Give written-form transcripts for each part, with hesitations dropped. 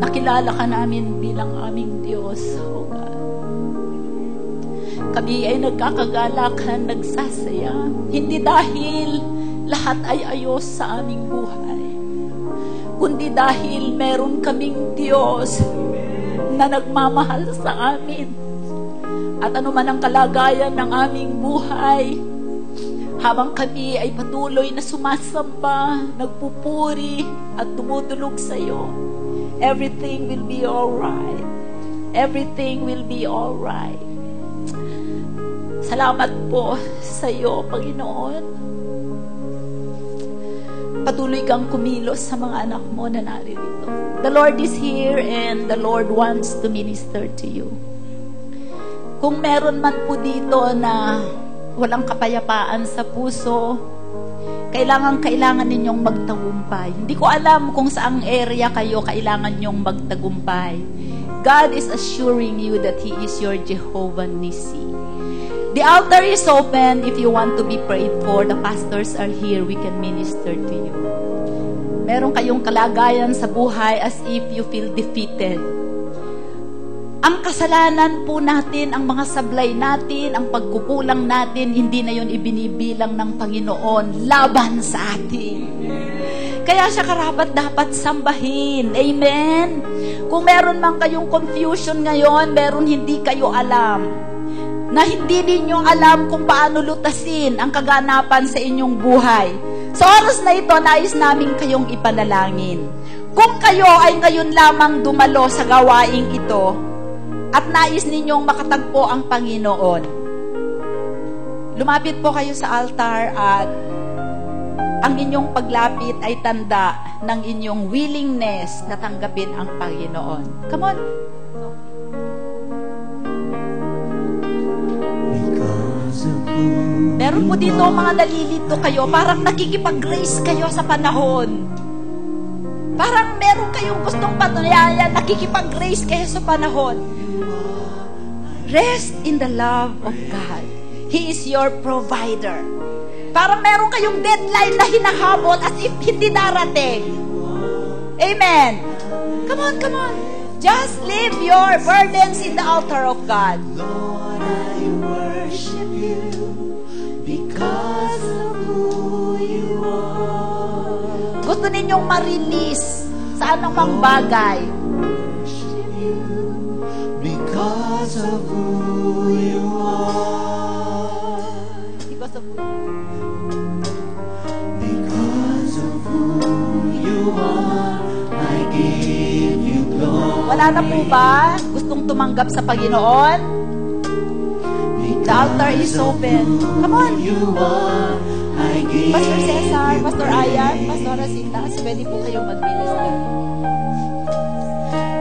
Nakilala ka namin bilang aming Diyos, O God. Kami ay nagkakagalakan, nagsasaya, hindi dahil lahat ay ayos sa aming buhay, kundi dahil meron kaming Diyos na nagmamahal sa amin. At anuman ang kalagayan ng aming buhay, habang kami ay patuloy na sumasamba, nagpupuri at tumutulog sa iyo, everything will be alright. Everything will be alright. Salamat po sa iyo, Panginoon. Patuloy kang kumilos sa mga anak mo na naririto. The Lord is here and the Lord wants to minister to you. Kung meron man po dito na walang kapayapaan sa puso, kailangan ninyong magtagumpay. Hindi ko alam kung saang area kayo kailangan nyong magtagumpay. God is assuring you that He is your Jehovah Nissi. The altar is open. If you want to be prayed for, the pastors are here. We can minister to you. Meron kayong kalagayan sa buhay as if you feel defeated. Ang kasalanan po natin, ang mga sablay natin, ang pagkukulang natin, hindi na yun ibinibilang ng Panginoon laban sa atin. Kaya siya karapat-dapat sambahin. Amen? Kung meron man kayong confusion ngayon, meron hindi kayo alam, na hindi ninyo alam kung paano lutasin ang kaganapan sa inyong buhay. Sa oras na ito, nais namin kayong ipanalangin. Kung kayo ay ngayon lamang dumalo sa gawaing ito, at nais ninyong makatagpo ang Panginoon, lumapit po kayo sa altar at ang inyong paglapit ay tanda ng inyong willingness na tanggapin ang Panginoon. Come on. Meron po dito mga nalilito kayo, parang nakikipag-grace kayo sa panahon. Parang meron kayong gustong patunayan, nakikipag-grace kayo sa panahon. Rest in the love of God. He is your provider. Parang meron kayong deadline na hinahabol as if hindi darating. Amen. Come on, come on. Just leave your burdens in the altar of God. Lord, I worship you because of who you are. Gusto ninyong ma-release sa anumang bagay. Worship you because of who you are. Because of who you are, I give you glory. Wala na po ba gustong tumanggap sa Panginoon? The altar is open. Come on. Pastor Cesar, Pastor Ayan, Pastor Rosita, pwede po kayong mag-minister.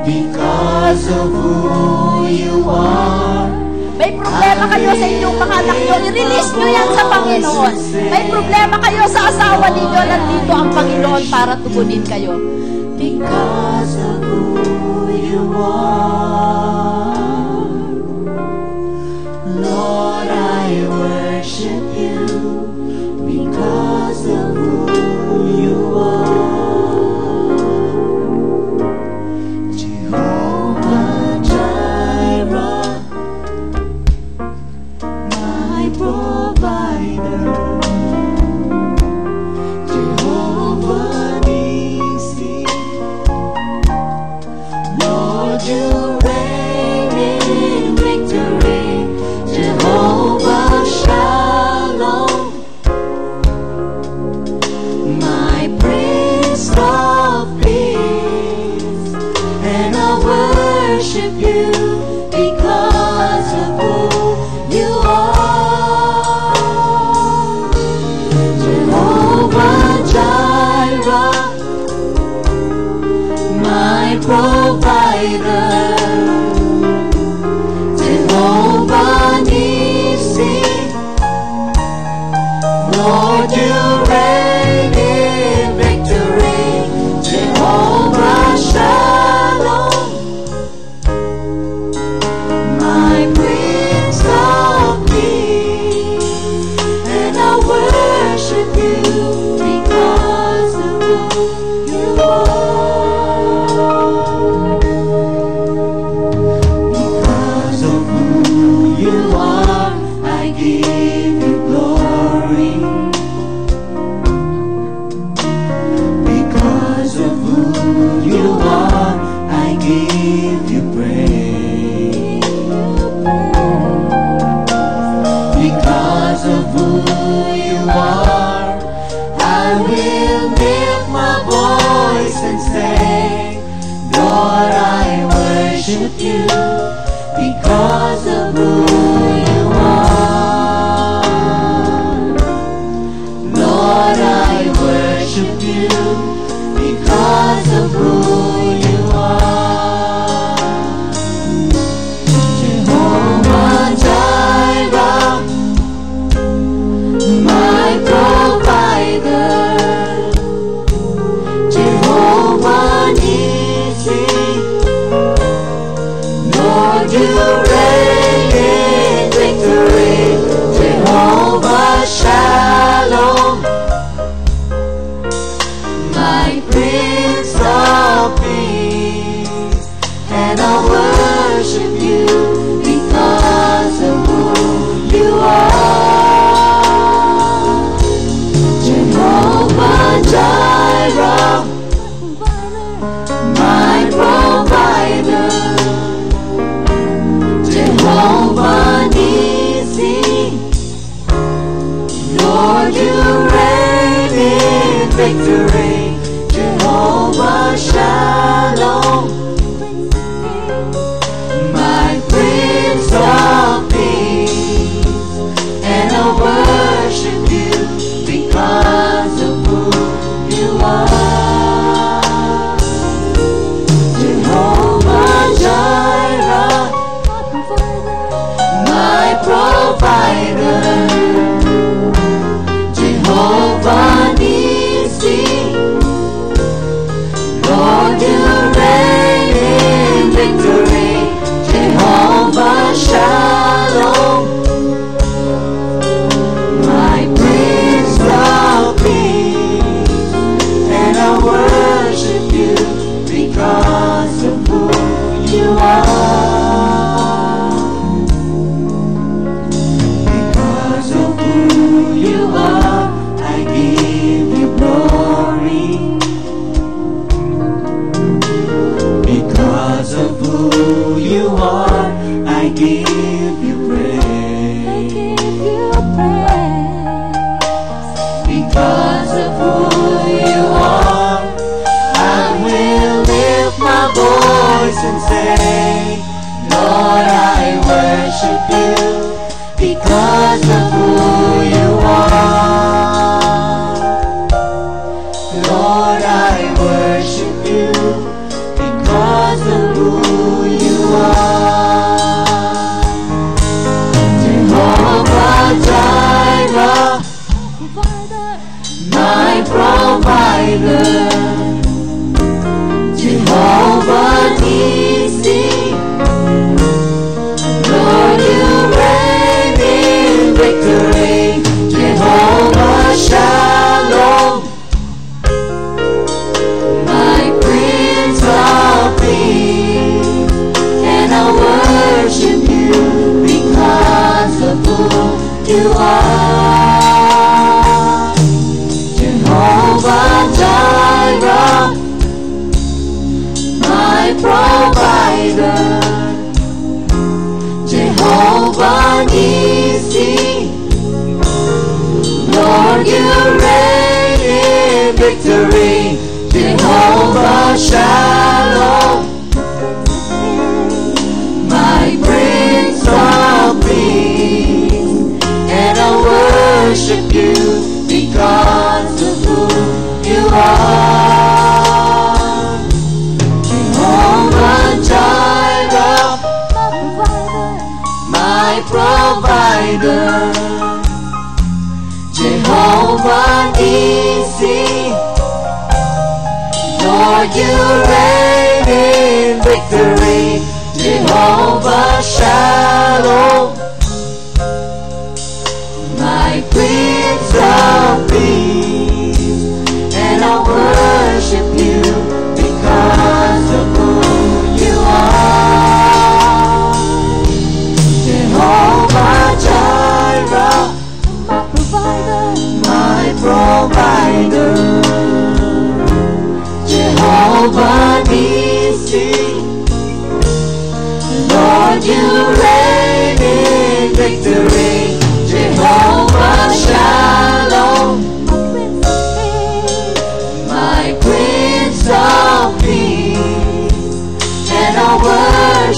Because of who you are. May problema kayo sa inyong mga anak nyo, i-release nyo yan sa Panginoon. May problema kayo sa asawa ninyo, nandito ang Panginoon para tugunin kayo. Because of who you are, Lord, I worship you because of who you are. Jehovah Jireh, my provider. Jehovah Nissi, Lord, you reign in victory. Jehovah Shalom, my Prince of Peace, and I worship you because of who you are. Jehovah Jireh, my provider. Jehovah Nissi, Lord, you reign in victory. Jehovah Shalom, my Prince of Peace, and I worship you because of who you are. worship you because of who you are. Lord, I worship you because of who you are. Jehovah Jireh, my provider. Jehovah Nissi, Lord, you reign in victory. Jehovah Shalom, my Prince of Peace, and I worship you because of who you are. Jehovah Jireh, my provider. Jehovah Nissi, Lord, you reign in victory. Jehovah Shalom, my Prince of Peace, and I worship you because of who you are. Jehovah Jireh, my provider. Jehovah Nissi, Lord, you reign in victory. Jehovah Shalom, my Prince of Peace, and I worship you because of who you are. Because of who you are, I give you glory. Because of who you are, I give you praise. Because of who you are, I will lift my voice and say, Lord, I worship you because of who you are. Lord, I worship you because of who you are. Jehovah Jireh, my provider. Jehovah Nissi, Lord, you reign in victory. Jehovah Shalom, my Prince of Peace, and I worship you because of who you are. Jehovah Jireh, my provider. Jehovah Nissi, Lord, you reign in victory. Jehovah Shalom, my Prince of Peace, and I worship you because of who you are. Jehovah Jireh, my provider. Jehovah Nissi, Lord, you reign in victory. Jehovah Shalom, my Prince of Peace, and I worship you because of who you are. Jehovah Jireh, my provider. Jehovah Nissi, Lord, you reign in victory. Jehovah Shalom, my Prince of Peace, and I worship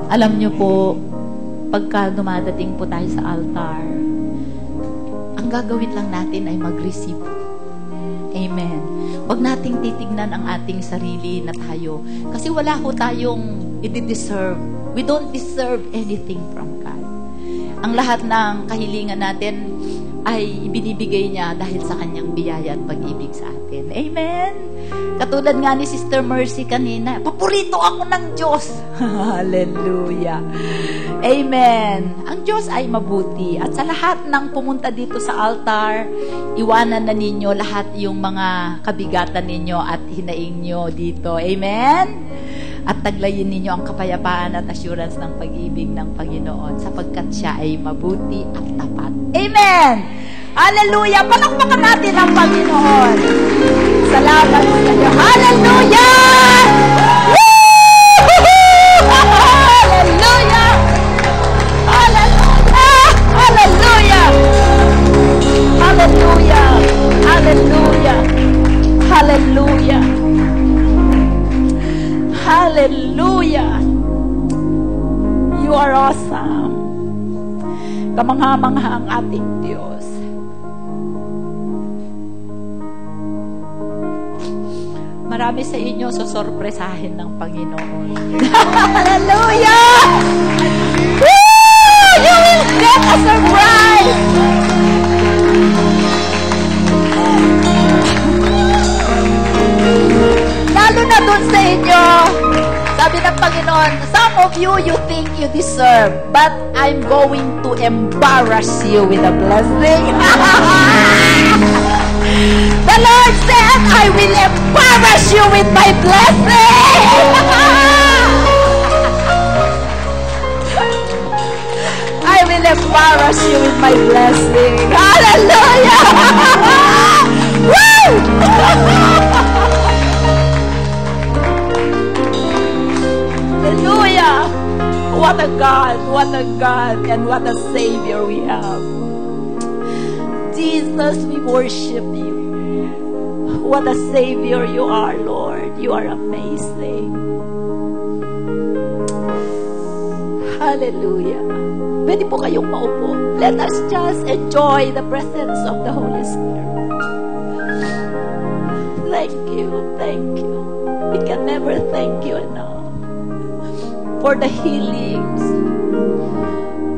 Alam niyo po, pagka dumadating po tayo sa altar, ang gagawin lang natin ay mag-receive. Amen. Huwag nating titignan ang ating sarili na tayo. Kasi wala ho tayong i-deserve. We don't deserve anything from God. Ang lahat ng kahilingan natin ay ibinibigay niya dahil sa kanyang biyaya at pag-ibig sa atin. Amen. Katulad nga ni Sister Mercy kanina, paborito ako ng Diyos. Hallelujah. Amen. Ang Diyos ay mabuti. At sa lahat ng pumunta dito sa altar, iwanan na ninyo lahat yung mga kabigatan ninyo at hinaing nyo dito. Amen. At taglayin ninyo ang kapayapaan at assurance ng pag-ibig ng Panginoon sapagkat siya ay mabuti at tapat. Amen! Hallelujah! Palakpakan natin ang Panginoon. Salamat sa inyo. Hallelujah! Hallelujah! Hallelujah! Hallelujah! Hallelujah! Hallelujah! Hallelujah! Hallelujah! You are awesome. Kamangha-mangha ang ating Diyos. Marami sa inyo susorpresahin ng Panginoon. Hallelujah! Woo! You will get a surprise! Lalo na dun sa inyo, sabi ng Panginoon, some of you think you deserve, but I'm going to embarrass you with a blessing. The Lord said, I will embarrass you with my blessing. I will embarrass you with my blessing. Hallelujah! Woo! Hallelujah! What a God, and what a Savior we have. Jesus, we worship you. What a Savior you are, Lord. You are amazing. Hallelujah. Pwede po kayong maupo. Let us just enjoy the presence of the Holy Spirit. Thank you, thank you. We can never thank you enough. For the healings,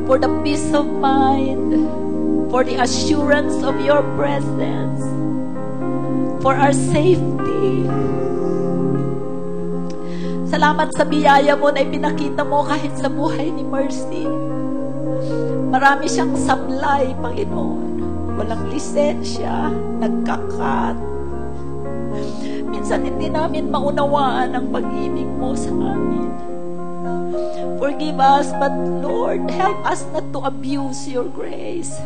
for the peace of mind, for the assurance of your presence, for our safety. Salamat sa biyaya mo na ipinakita mo kahit sa buhay ni Mercy. Marami siyang sablay, Panginoon. Walang lisensya, nagkakat. Minsan hindi namin maunawaan ang pag-ibig mo sa amin. Forgive us, but Lord, help us not to abuse your grace.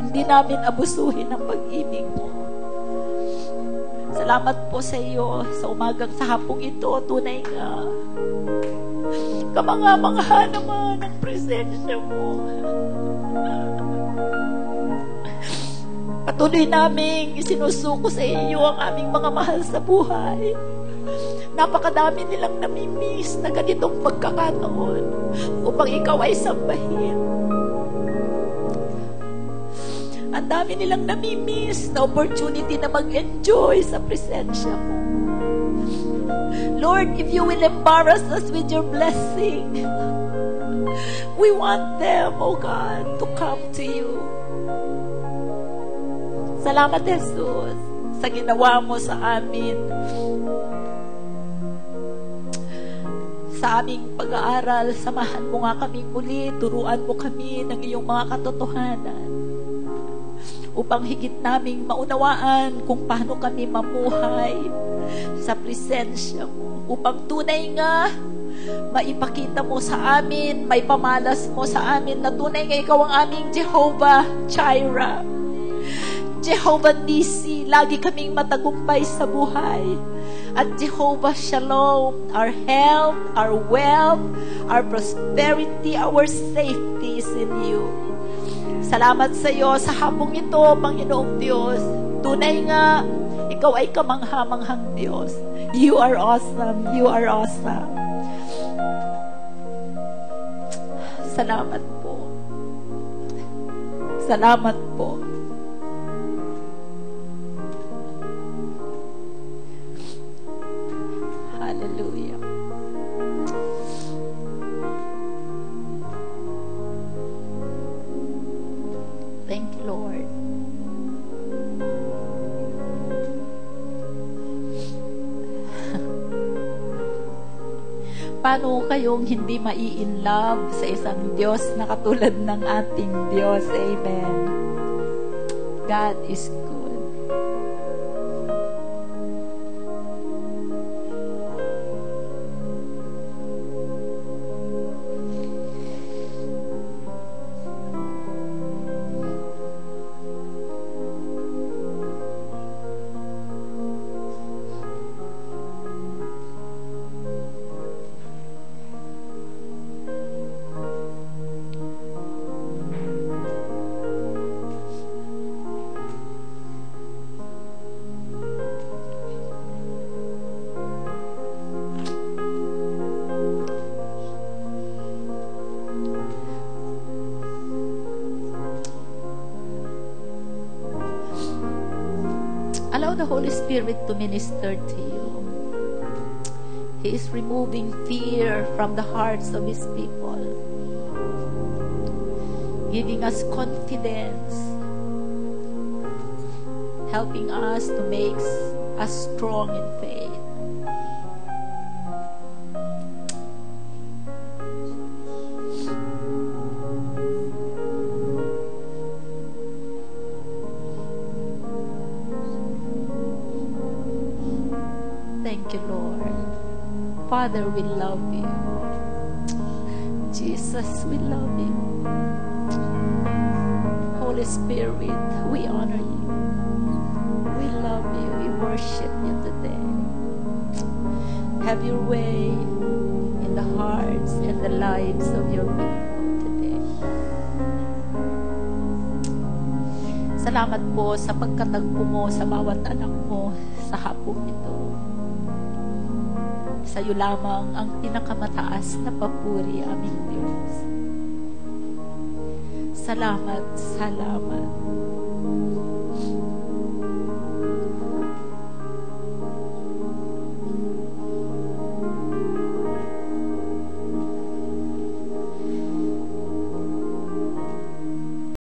Hindi namin abusuhin ang pag-ibig mo. Salamat po sa iyo sa umagang sa hapong ito. Tunay nga. Kamangha-mangha naman ang presensya mo. Patuloy naming isinusuko sa iyo ang aming mga mahal sa buhay. Napakadami nilang namimiss na ganitong pagkakataon upang ikaw ay sambahin. Ang dami nilang namimiss na opportunity na mag-enjoy sa presensya mo. Lord, if you will embarrass us with your blessing, we want them, oh God, to come to you. Salamat, Jesus, sa ginawa mo sa amin. Sa aming pag-aaral, samahan mo nga kami muli, turuan mo kami ng iyong mga katotohanan upang higit naming maunawaan kung paano kami mamuhay sa presensya mo, upang tunay nga maipakita mo sa amin, may pamalas mo sa amin na tunay nga ikaw ang aming Jehovah Jireh, Jehovah Nisi, lagi kaming matagumpay sa buhay. At Jehovah Shalom, our health, our wealth, our prosperity, our safety is in you. Salamat sa iyo sa hapong ito, Panginoong Diyos. Tunay nga, ikaw ay kamangha-manghang Diyos. You are awesome. You are awesome. Salamat po. Salamat po. Hallelujah. Thank you, Lord. Paano kayong hindi mai-inlove sa isang Diyos na katulad ng ating Diyos? Amen. God is good. Allow the Holy Spirit to minister to you. He is removing fear from the hearts of His people, giving us confidence, helping us to make us strong in faith. Thank you, Lord. Father, we love you. Jesus, we love you. Holy Spirit, we honor you. We love you. We worship you today. Have your way in the hearts and the lives of your people today. Salamat po sa pagkatagpo mo sa bawat anak mo sa hapong ito. Sa iyo lamang ang pinakamataas na papuri, aming Diyos. Salamat, salamat.